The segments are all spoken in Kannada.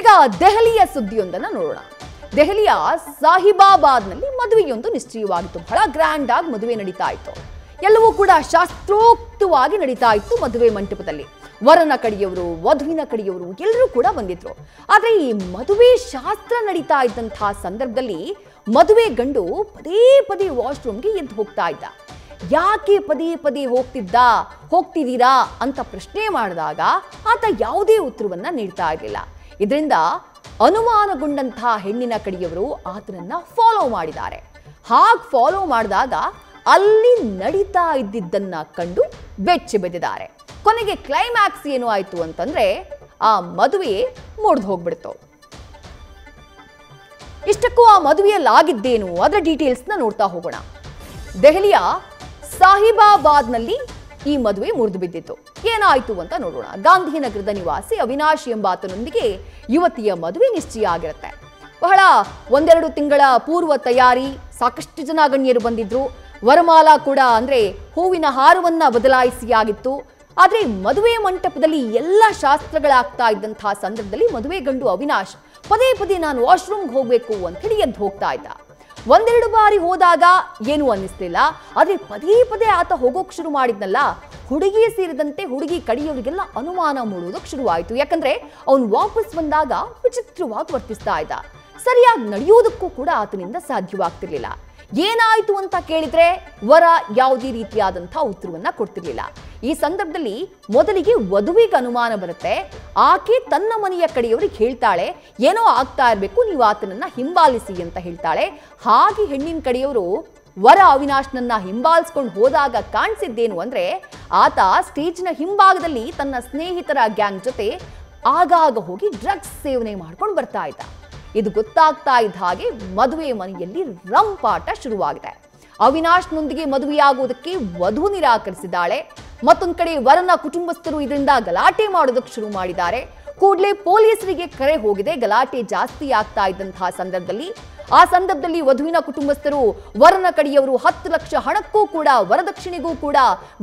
ಈಗ ದೆಹಲಿಯ ಸುದ್ದಿಯೊಂದನ್ನು ನೋಡೋಣ. ದೆಹಲಿಯ ಸಾಹಿಬಾಬಾದ್ನಲ್ಲಿ ಮದುವೆಯೊಂದು ನಿಶ್ಚಯವಾಗಿತ್ತು. ಬಹಳ ಗ್ರ್ಯಾಂಡ್ ಆಗಿ ಮದುವೆ ನಡೀತಾ ಇತ್ತು. ಎಲ್ಲವೂ ಕೂಡ ಶಾಸ್ತ್ರೋಕ್ತವಾಗಿ ನಡೀತಾ ಇತ್ತು. ಮದುವೆ ಮಂಟಪದಲ್ಲಿ ವರನ ಕಡೆಯವರು, ವಧುವಿನ ಕಡೆಯವರು ಎಲ್ಲರೂ ಕೂಡ ಬಂದಿದ್ರು. ಆದರೆ ಈ ಮದುವೆ ಶಾಸ್ತ್ರ ನಡೀತಾ ಇದ್ದಂತಹ ಸಂದರ್ಭದಲ್ಲಿ ಮದುವೆ ಗಂಡು ಪದೇ ಪದೇ ವಾಶ್ರೂಮ್ಗೆ ಎದ್ದು ಹೋಗ್ತಾ ಇದ್ದ. ಯಾಕೆ ಪದೇ ಪದೇ ಹೋಗ್ತಿದ್ದೀರಾ ಅಂತ ಪ್ರಶ್ನೆ ಮಾಡಿದಾಗ ಆತ ಯಾವುದೇ ಉತ್ತರವನ್ನ ನೀಡ್ತಾ ಇರಲಿಲ್ಲ. ಇದರಿಂದ ಅನುಮಾನಗೊಂಡಂತಹ ಹೆಣ್ಣಿನ ಕಡೆಯವರು ಆತನನ್ನ ಫಾಲೋ ಮಾಡಿದ್ದಾರೆ. ಹಾಗೆ ಫಾಲೋ ಮಾಡಿದಾಗ ಅಲ್ಲಿ ನಡೀತಾ ಇದ್ದಿದ್ದನ್ನ ಕಂಡು ಬೆಚ್ಚಿ ಬೆದ್ದಿದ್ದಾರೆ. ಕೊನೆಗೆ ಕ್ಲೈಮ್ಯಾಕ್ಸ್ ಏನು ಆಯ್ತು ಅಂತಂದ್ರೆ ಆ ಮದುವೆ ಮುರಿದು ಹೋಗ್ಬಿಡ್ತು. ಇಷ್ಟಕ್ಕೂ ಆ ಮದುವೆಯಲ್ಲಿ ಆಗಿದ್ದೇನು ಅದರ ಡೀಟೇಲ್ಸ್ನ ನೋಡ್ತಾ ಹೋಗೋಣ. ದೆಹಲಿಯ ಸಾಹಿಬಾಬಾದ್ನಲ್ಲಿ ಈ ಮದುವೆ ಮುರಿದು ಬಿದ್ದಿತ್ತು. ಏನಾಯ್ತು ಅಂತ ನೋಡೋಣ. ಗಾಂಧಿನಗರದ ನಿವಾಸಿ ಅವಿನಾಶ್ ಎಂಬಾತನೊಂದಿಗೆ ಯುವತಿಯ ಮದುವೆ ನಿಶ್ಚಯ ಆಗಿರುತ್ತೆ. ಬಹಳ ಒಂದೆರಡು ತಿಂಗಳ ಪೂರ್ವ ತಯಾರಿ, ಸಾಕಷ್ಟು ಜನ ಗಣ್ಯರು ಬಂದಿದ್ರು. ವರಮಾಲಾ ಕೂಡ ಅಂದ್ರೆ ಹೂವಿನ ಹಾರವನ್ನ ಬದಲಾಯಿಸಿ ಆಗಿತ್ತು. ಆದ್ರೆ ಮದುವೆ ಮಂಟಪದಲ್ಲಿ ಎಲ್ಲ ಶಾಸ್ತ್ರಗಳಾಗ್ತಾ ಇದ್ದಂತಹ ಸಂದರ್ಭದಲ್ಲಿ ಮದುವೆ ಗಂಡು ಅವಿನಾಶ್ ಪದೇ ಪದೇ ನಾನು ವಾಶ್ರೂಮ್ಗೆ ಹೋಗ್ಬೇಕು ಅಂತ ಹೇಳಿ ಎದ್ದು ಹೋಗ್ತಾ ಇದ್ದ. ಒಂದೆರಡು ಬಾರಿ ಹೋದಾಗ ಏನು ಅನ್ನಿಸ್ಲಿಲ್ಲ. ಆದ್ರೆ ಪದೇ ಪದೇ ಆತ ಹೋಗೋಕ್ ಶುರು ಮಾಡಿದ್ನಲ್ಲ, ಹುಡುಗಿ ಸೇರಿದಂತೆ ಹುಡುಗಿ ಕಡೆಯವರಿಗೆಲ್ಲ ಅನುಮಾನ ಮೂಡುವುದಕ್ಕೆ ಶುರುವಾಯಿತು. ಯಾಕಂದ್ರೆ ಅವನು ವಾಪಸ್ ಬಂದಾಗ ವಿಚಿತ್ರವಾಗಿ ವರ್ತಿಸ್ತಾ ಇದ್ದ. ಸರಿಯಾಗಿ ನಡೆಯೋದಕ್ಕೂ ಕೂಡ ಆತನಿಂದ ಸಾಧ್ಯವಾಗ್ತಿರ್ಲಿಲ್ಲ. ಏನಾಯ್ತು ಅಂತ ಕೇಳಿದ್ರೆ ವರ ಯಾವುದೇ ರೀತಿಯಾದಂತಹ ಉತ್ತರವನ್ನ ಕೊಡ್ತಿರ್ಲಿಲ್ಲ. ಈ ಸಂದರ್ಭದಲ್ಲಿ ಮೊದಲಿಗೆ ವಧುವಿಗೆ ಅನುಮಾನ ಬರುತ್ತೆ. ಆಕೆ ತನ್ನ ಮನೆಯ ಕಡೆಯವರಿಗೆ ಹೇಳ್ತಾಳೆ, ಏನೋ ಆಗ್ತಾ ಇರಬೇಕು, ನೀವು ಆತನನ್ನ ಹಿಂಬಾಲಿಸಿ ಅಂತ ಹೇಳ್ತಾಳೆ. ಹಾಗೆ ಹೆಣ್ಣಿನ ಕಡೆಯವರು ವರ ಅವಿನಾಶ್ನನ್ನ ಹಿಂಬಾಲಿಸ್ಕೊಂಡು ಹೋದಾಗ ಕಾಣಿಸಿದ್ದೇನು ಅಂದ್ರೆ ಆತ ಸ್ಟೇಜ್ನ ಹಿಂಭಾಗದಲ್ಲಿ ತನ್ನ ಸ್ನೇಹಿತರ ಗ್ಯಾಂಗ್ ಜೊತೆ ಆಗಾಗ ಹೋಗಿ ಡ್ರಗ್ಸ್ ಸೇವನೆ ಮಾಡ್ಕೊಂಡು ಬರ್ತಾ ಇದ್ದ. ಇದು ಗೊತ್ತಾಗ್ತಾ ಇದ್ದ ಹಾಗೆ ಮದುವೆ ಮನೆಯಲ್ಲಿ ರಂಪಾಟ ಶುರುವಾಗಿದೆ. ಅವಿನಾಶ್ನೊಂದಿಗೆ ಮದುವೆಯಾಗುವುದಕ್ಕೆ ವಧು ನಿರಾಕರಿಸಿದ್ದಾಳೆ. ಮತ್ತೊಂದು ಕಡೆ ವರನ ಕುಟುಂಬಸ್ಥರು ಇದರಿಂದ ಗಲಾಟೆ ಮಾಡೋದಕ್ಕೆ ಶುರು ಮಾಡಿದ್ದಾರೆ. ಕೂಡಲೇ ಪೊಲೀಸರಿಗೆ ಕರೆ ಹೋಗಿದೆ. ಗಲಾಟೆ ಜಾಸ್ತಿ ಆಗ್ತಾ ಇದ್ದಂತಹ ಸಂದರ್ಭದಲ್ಲಿ ವಧುವಿನ ಕುಟುಂಬಸ್ಥರು ವರನ ಕಡೆಯವರು 10 ಲಕ್ಷ ಹಣಕ್ಕೂ ಕೂಡ ವರದಕ್ಷಿಣೆಗೂ ಕೂಡ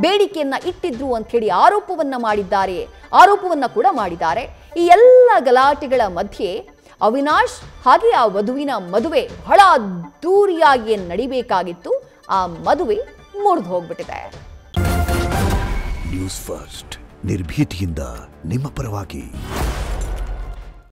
ಬೇಡಿಕೆಯನ್ನ ಇಟ್ಟಿದ್ರು ಅಂತ ಹೇಳಿ ಆರೋಪವನ್ನ ಕೂಡ ಮಾಡಿದ್ದಾರೆ. ಈ ಎಲ್ಲ ಗಲಾಟೆಗಳ ಮಧ್ಯೆ ಅವಿನಾಶ್ ಹಾಗೆ ಆ ವಧುವಿನ ಮದುವೆ ಬಹಳ ಅದ್ದೂರಿಯಾಗಿ ನಡಿಬೇಕಾಗಿತ್ತು. ಆ ಮದುವೆ ಮುರಿದು ಹೋಗ್ಬಿಟ್ಟಿದೆ. ನ್ಯೂಸ್ ಫಸ್ಟ್ ನಿರ್ಭೀತಿಯಿಂದ ನಿಮ್ಮ ಪರವಾಗಿ.